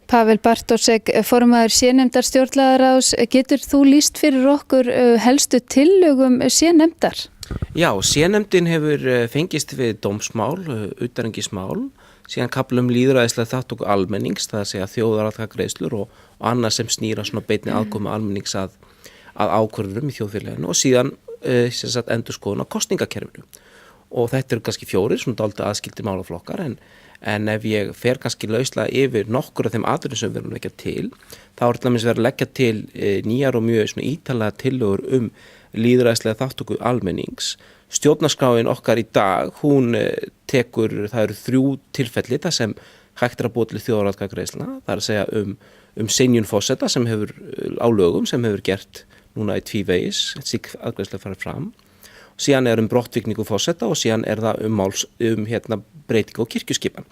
Pavel Bartósek, formaður C-nefndar stjórnlagaráðs, getur þú lýst fyrir okkur helstu tillögum C-nefndar? Já, C-nefndin hefur fengist við dómsmál, utanríkismál, síðan kafla lýðræðislega þátttöku almennings, það að segja þjóðaratkvæðagreiðslur og annað sem snýra svona beinni aðkomu almennings að ákvörðunum í þjóðfélaginu og síðan endurskoðun á kosningakerfinu. Og þetta eru kannski 4 svona dálítið aðskildir málaflokkar en ef ég fer kannski lauslega yfir nokkur af þeim atriðum sem við erum að leggja til, þá er til dæmis verið að leggja til nýjar og mjög svona ítarlega tillögur lýðræðislega þátttöku almennings. Stjórnarskráin okkar í dag, hún tekur, það eru 3 tilfelli þar sem hægt er að búa til þjóðaratkvæðagreiðslna, það er að segja synjun forseta sem hefur á lögum sem hefur gert núna í tvívegis, slík atkvæðagreiðsla farið fram. Síðan er brottvikningu forseta og síðan er það breytingu á kirkjuskipan.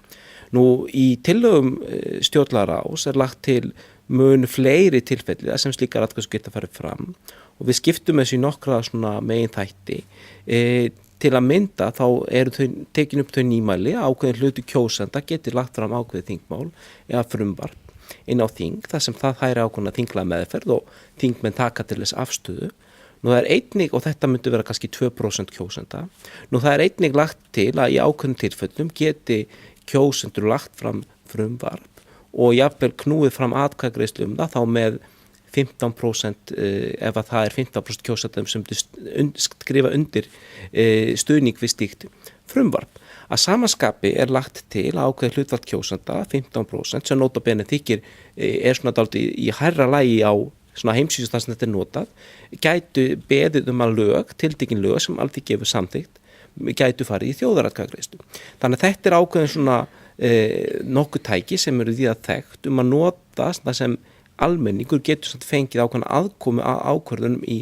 Nú í tillögum stjórnlagaráðs er lagt til mun fleiri tilfelli sem slíkar atkvæðagreiðslur geta farið fram og við skiptum þessu í nokkra svona megin þætti. Til að mynda þá eru tekin upp þau nýmæli að ákveðin hluti kjósenda geti lagt fram ákveðið þingmál eða frumvarp inn á þing þar sem það hægir ákveðna þinglega meðferð og þingmenn taka til þess afstöðu. Nú það er einnig, og þetta myndi vera kannski 2% kjósenda, nú það er einnig lagt til að í ákveðnum tilfellum geti kjósendur lagt fram frumvarp og jafnvel knúið fram atkvæðagreiðslu það þá með 15% ef að það er 15% kjósendum sem skrifa undir stuðning við slíkt frumvarp. Að samaskapi er lagt til að ákveðið hlutfall kjósenda, 15% sem nota bene þykir svona dálítið í hærra lagi á svona heimsvísu þar sem þetta er notað, gætu beðið að lög, tiltekin lög sem Alþingi gefur samþykkt, gætu farið í þjóðaratkvæðagreiðslu. Þannig að þetta er ákveðin svona nokkuð tæki sem eru því að þekkt að nota það sem almenningur getur fengið ákveðna aðkomu að ákvörðunum í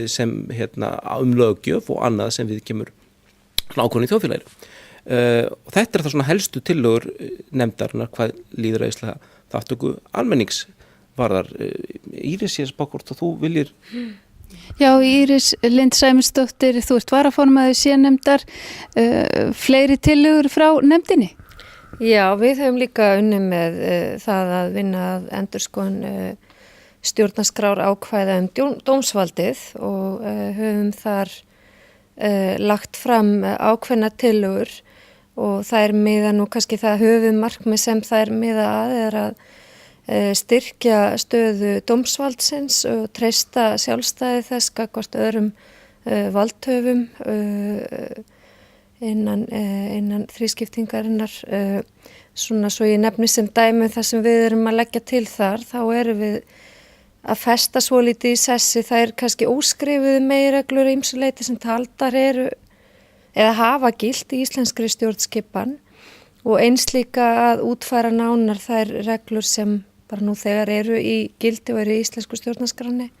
sem löggjöf og annað sem við kemur ákvörðun í þjóðfélaginu. Og þetta er það svona helstu tillögur nefndarinnar hvað lýðræðislega þátttöku almennings varðar. Íris, ég spá hvort að þú viljir. Já, Íris Lind Sæmundsdóttir, þú ert varaformaður C-nefndar, fleiri tillögur frá nefndinni? Já, við höfum líka unnið með það að vinna að endurskoðun stjórnarskrár ákvæða dómsvaldið og höfum þar lagt fram ákveðna tillögur og það er miða nú kannski það höfuðmarkmið sem það er miða að er að styrkja stöðu dómsvaldsins og treysta sjálfstæði þess gagnvart öðrum valdhöfum innan þrískiptingarinnar. Svona svo ég nefni sem dæmi það sem við erum að leggja til þar, þá erum við að festa svolítið í sessi, það er kannski óskrifuðu meginreglur ýmsu leyti sem taldar eru eða hafa gilt í íslenskri stjórnskipan og eins líka að útfæra nánar þær reglur sem bara nú þegar eru í gildi og eru í íslensku stjórnarskránni.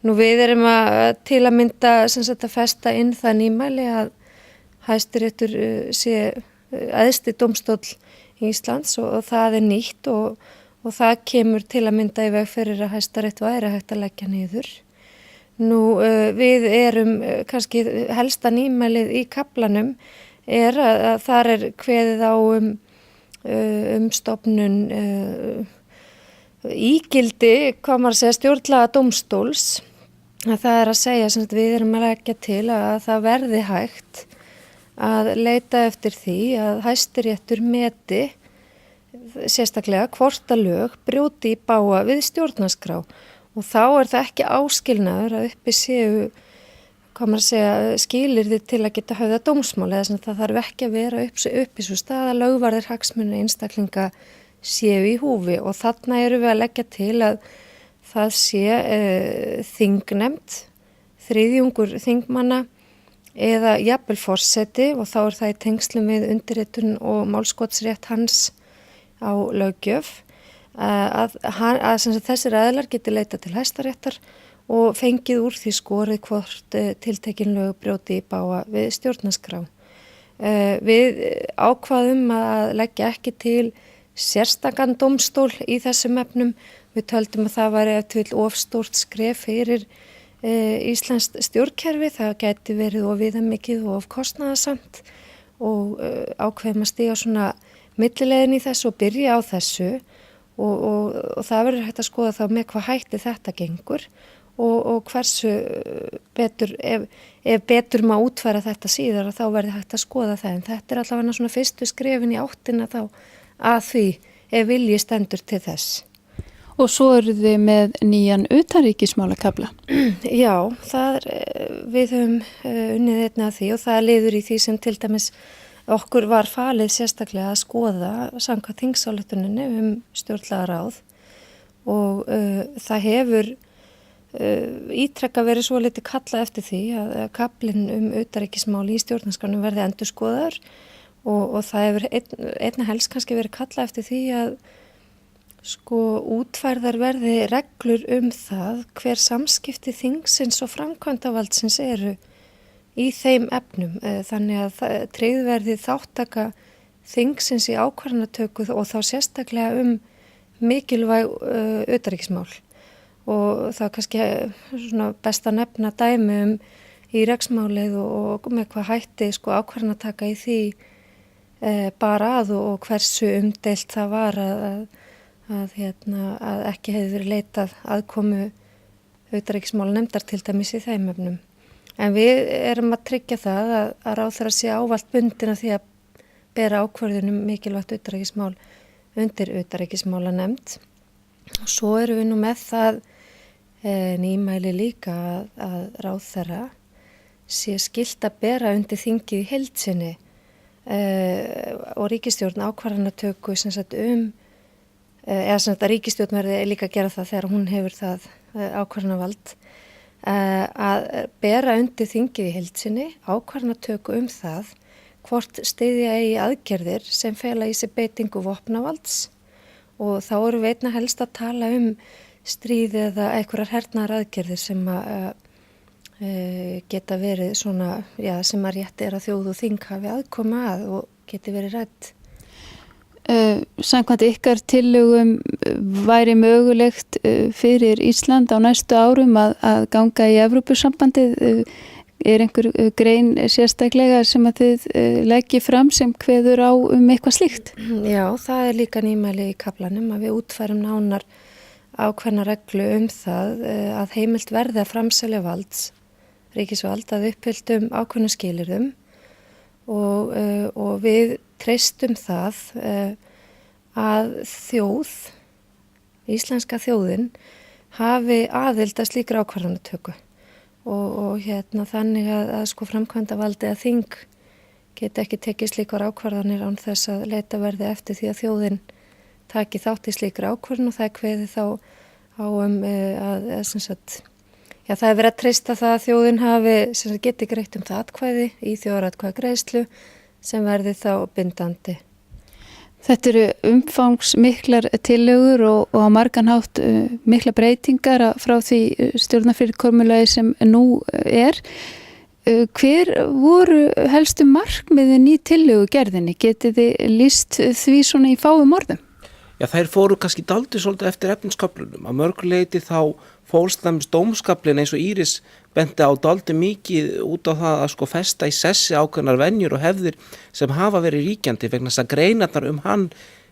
Nú við erum til að mynda að festa inn það nýmæli að Hæstiréttur sé æðsti dómstóll Íslands og það er nýtt og það kemur til að mynda í veg fyrir að Hæstarétt væri hægt að leggja niður. Nú við erum kannski helsta nýmælið í kaflanum er að þar er kveðið á stofnun ígildi, hvað maður segja, stjórnlaga dómstóls. Það er að segja sem við erum að leggja til að það verði hægt að leita eftir því að Hæstiréttur meti sérstaklega hvort að lög brjóti í bága við stjórnarskrá og þá er það ekki áskilnaður að uppi séu, hvað maður segja, skilyrði til að geta höfða dómsmál eða sem það þarf ekki að vera uppi svo staða lögvarðir hagsmuna einstaklinga séu í húfi og þarna eru við að leggja til að það sé þingnefnd, þriðjungur þingmanna eða jafnvel forseti og þá er það í tengslum við undirritun og málskotsrétt hans á löggjöf að þessir aðilar geti leita til Hæstaréttar og fengið úr því skorið hvort tiltekin lög brjóti í bága við stjórnarskrá. Við ákvaðum að leggja ekki til sérstakan dómstól í þessum efnum. Við töldum að það væri ef til of stórt skref fyrir íslenskt stjórnkerfi, það gæti verið of viðamikið og of kostnaðarsamt og ákveðum að stíga svona millileiðin í þessu og byrja á þessu og það verður hægt að skoða þá með hvað hætti þetta gengur og hversu betur, ef betur má útfæra þetta síðar þá verður hægt að skoða það, en þetta allavega svona fyrstu skrefin í áttina þá að því ef vilji stendur til þess. Og svo eru þið með nýjan utanríkismálakafla. Já, við höfum unnið einnig að því og það liður í því sem til dæmis okkur var falið sérstaklega að skoða samkvæmt þingsályktuninni stjórnlagaráð og það hefur ítrekka verið svo litið kallað eftir því að kaflinn utanríkismál í stjórnarskránum verði endurskoðaður og það hefur einna helst kannski verið kallað eftir því að útfærðar verði reglur það hver samskipti þingsins og framkvæmdavaldsins eru í þeim efnum, þannig að tryggð verði þáttaka þingsins í ákvarðanatöku og þá sérstaklega mikilvæg utanríkismál og það kannski svona best að nefna dæmi í reksmálið og með hvað hætti ákvarðanataka í því bara og hversu umdeilt það var að ekki hefði verið leitað aðkomu utanríkismálanefndar til dæmis í þeim efnum. En við erum að tryggja það að ráðherra sé ávallt bundin af því að bera ákvörðun mikilvægt utanríkismál undir utanríkismálanefnd. Og svo erum við nú með það nýmæli líka að ráðherra sé skylt að bera undir þingið í heild sinni og ríkisstjórn ákvarðanatöku sem sagt eða sem sagt að ríkisstjórn verði líka að gera það þegar hún hefur það ákvarðanavald að bera undir þingið í heild sinni ákvarðanatöku það hvort styðja í aðgerðir sem fela í sig beitingu vopnavalds og þá erum við einna helst að tala stríð eða einhverjar hernaðar aðgerðir sem geta verið svona, já, sem að rétt að þjóð og þing hafi aðkoma og geti verið rædd. Samkvæmt ykkar tillögum væri mögulegt fyrir Ísland á næstu árum að ganga í Evrópusambandið. Er einhver grein sérstaklega sem að þið leggið fram sem kveður á eitthvað slíkt? Já, það er líka nýmæli í kaflanum að við útfærum nánar ákveðna reglu það að heimilt verði að framselja ríkisvald að uppfylltum ákveðnum skilyrðum og við treystum það að íslenska þjóðin hafi aðild að slíkri ákvarðanatöku og þannig að framkvæmdavaldið að þing geti ekki tekið slíkar ákvarðanir án þess að leita verði eftir því að þjóðin taki þátt í slíkri ákvarðan og það kveði þá á að sem sagt já, það er verið að treysta það að þjóðin hafi sem sagt geti greitt það atkvæði í þjóðaratkvæðagreiðslu sem verði þá bindandi. Þetta eru umfangsmiklar tillögur og á margan hátt mikla breytingar frá því stjórnarfyrirkomulagi sem nú er. Hver voru helstu markmiðin í tillögugerðinni? Getið þið lýst því svona í fáum orðum? Já, þær fóru kannski dálítið svolítið eftir efnisköflunum. Að mörguleiti þá fólst þeim dómskaplinn eins og Íris benti á dálítið mikið út á það að festa í sessi ákveðnar venjur og hefðir sem hafa verið ríkjandi vegna þess að greinarnar hann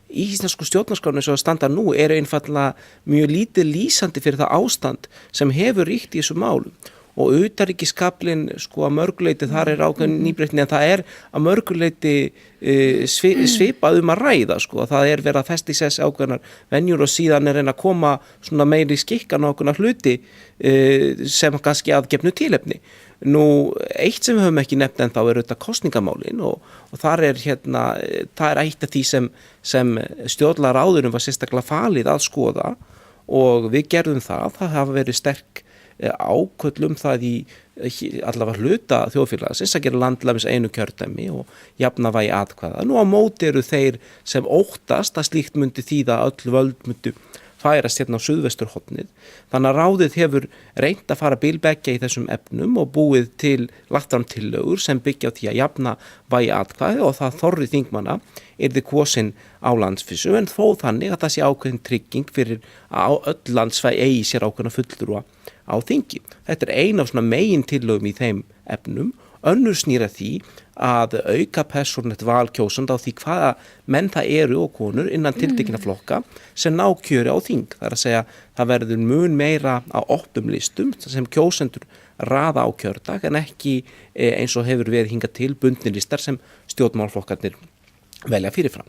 í íslensku stjórnarskránu eins og að standa nú eru einfallega mjög lítið lýsandi fyrir það ástand sem hefur ríkt í þessu málum. Og utanríkiskaflinn að mörguleiti þar er ákveðin nýbreytni en það er að mörguleiti svipað að ræða það er verið að festa í sess ákveðnar venjur og síðan er reyna að koma svona meiri skikkan á ákveðnar hluti sem kannski aðgefnu tilefni. Nú, eitt sem við höfum ekki nefnt en þá er auðvitað kosningamálin og þar er það er eitt af því sem stjórnlagaráðunum var sérstaklega falið að skoða og við gerðum það hafa verið sterk áköll það í allavega hluta þjóðfélagsins að gera landlæmis einu kjördæmi og jafnavægi atkvæða. Nú á móti eru þeir sem óttast að slíkt myndi þýða að öll völd myndi færast á suðvesturhornið. Þannig að ráðið hefur reynt að fara bilbeggja í þessum efnum og búið til lagt fram tillögur sem byggja á því að jafna vægi atkvæði og það þorri þingmanna yrði kosin á landsvísu en þó þannig að það sé ákveðin trygging fyrir að öll landsvæði eigi sér ákveðna fulltrúa á þingi. Þetta er ein af svona megin tillögum í þeim efnum. Önnur snýr að því að auka persónulegt val kjósanda á því hvaða menn það eru og konur innan tiltekina flokka sem ná kjöri á þing. Það er að segja, það verður mun meira á opnum listum sem kjósendur raða á kjördag en ekki eins og hefur verið hingað til bundnir listar sem stjórnmálaflokkarnir velja fyrirfram.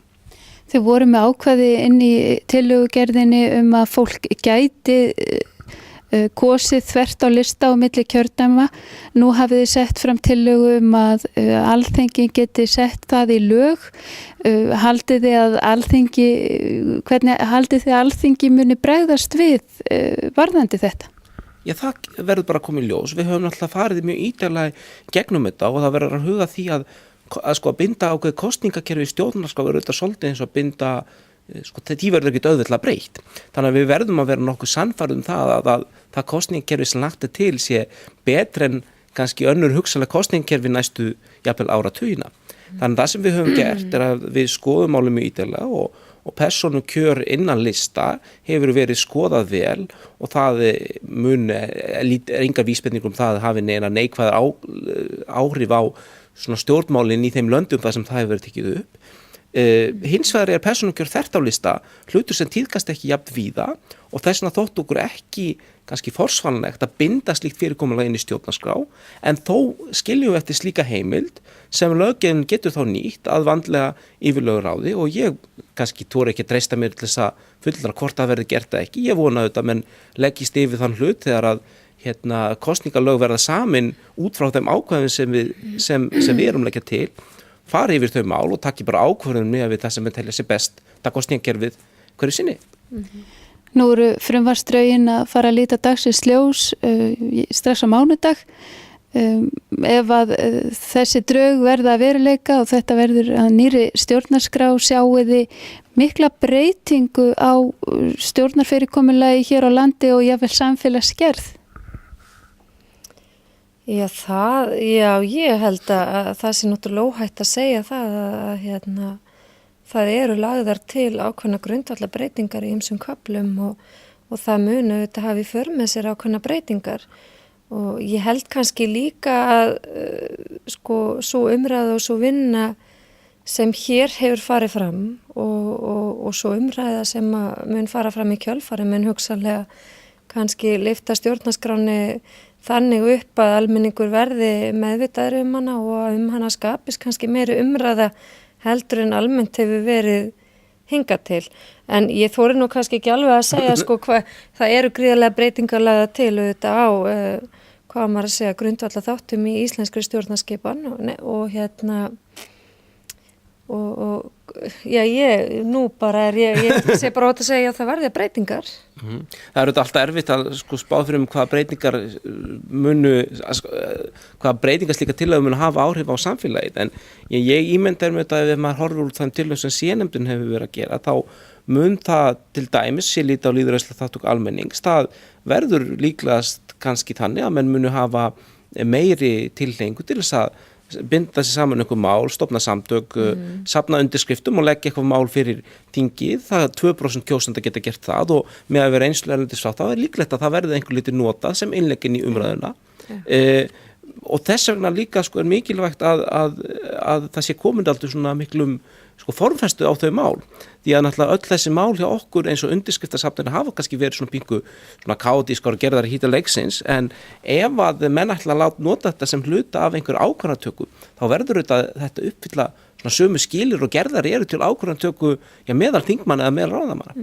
Þau voru með ákvæði inn í tillögugerðinni að fólk gæti kosið þvert á lista á milli kjördæma. Nú hafið þið sett fram tillögu að Alþingi geti sett það í lög. Haldið þið að Alþingi, hvernig haldið þið að Alþingi muni bregðast við varðandi þetta? Já, það verður bara að koma í ljós. Við höfum alltaf farið mjög ítarlega gegnum þetta og það verður að huga því að binda ákveð kosningakerfi í stjórnarskrá er auðvitað svolítið eins og að binda því verður ekki auðveldlega breytt. Þannig að við verðum að vera nokkuð sannfærð það að það kosningakerfi sem lagt til sé betra en kannski önnur hugsanlega kosningakerfi næstu jafnvel áratugina. Þannig að það sem við höfum gert er að við skoðum málið mjög ítarlega og persónukjör innan lista hefur verið skoðað vel og það er enga vísbendingum það hafi neina neikvæðar áhrif á svona stjórnmálin í þeim löndum þar sem það hefur verið tekið upp. Hins vegar er persónukjör þvert á lista hlutur sem tíðkast ekki jafn víða og þess vegna þótt okkur ekki kannski forsvaranlegt að binda slíkt fyrirkomulag inn í stjórnarskrá en þó skiljum við eftir slíka heimild sem löggjöfin getur þá nýtt að vandlega yfirlögráði og ég kannski tóri ekki að treysta mér til þess að fullra hvort það verði gert eða ekki. Ég vona auðvitað menn leggist yfir þann hlut þegar að kosningalög verða samin út frá þeim ákvæðum sem við erum leggja til fari yfir þau mál og taki bara ákvörðun með við það sem við telja sér best það kosningakerfið hverju sinni. Nú eru frumvarpsdrögin að fara að líta dagsins ljós strax á mánudag. Ef að þessi drög verða að veruleika og þetta verður að nýrri stjórnarskrá sjáiði mikla breytingu á stjórnarfyrirkomulagi hér á landi og jafnvel samfélagsgerð. Já, ég held að það sé náttúrulega óhætt að segja það að það eru lagðar til ákveðna grundvallarbreytingar í ýmsum köflum og það munu þetta hafi í för með sér ákveðna breytingar og ég held kannski líka að svo umræða og svo vinna sem hér hefur farið fram og svo umræða sem mun fara fram í kjölfari mun hugsanlega kannski lyfta stjórnarskráni þannig upp að almenningur verði meðvitaður hana og hana skapist kannski meiri umræða heldur en almennt hefur verið hingað til. En ég þori nú kannski ekki alveg að segja það eru gríðarlega breytingar lagðar til auðvitað á hvað maður að segja grundvallar þáttum í íslenskri stjórnarskipan ég sé bara ótt að segja að það verði breytingar. Það eru alltaf erfitt að spá fyrir hvaða breytingar hvaða breytingar slíka tillögur munu hafa áhrif á samfélagið en ég ímyndar með þetta ef maður horfir úr þeim tillögum sem C-nefndin hefur verið að gera þá mun það til dæmis sé lítið á lýðræðislega þátttöku almennings það verður líklegast kannski þannig að menn munu hafa meiri tilhneigingu til þess að binda sér saman einhver mál, stofna samtök, safna undirskriftum og leggja eitthvað mál fyrir þingið. Það 2% kjósenda geta gert það og með að vera einslu erlendis frá það líklegt að það verði einhver lítið notað sem innleggin í umræðuna. Og þess vegna líka er mikilvægt að það sé komin aldrei svona miklum formfestu á þau mál. Því að náttúrulega öll þessi mál hjá okkur eins og undirskriftasafninu hafa kannski verið svona pingu svona kaotískar og gerðar hýta leiksins en ef að menn ætla að láta nota þetta sem hluta af einhver ákvarðanatöku þá verður þetta uppfylla svona sömu skilir og gerðar eru til ákvarðanatöku meðal þingmanna eða meðal ráðamanna.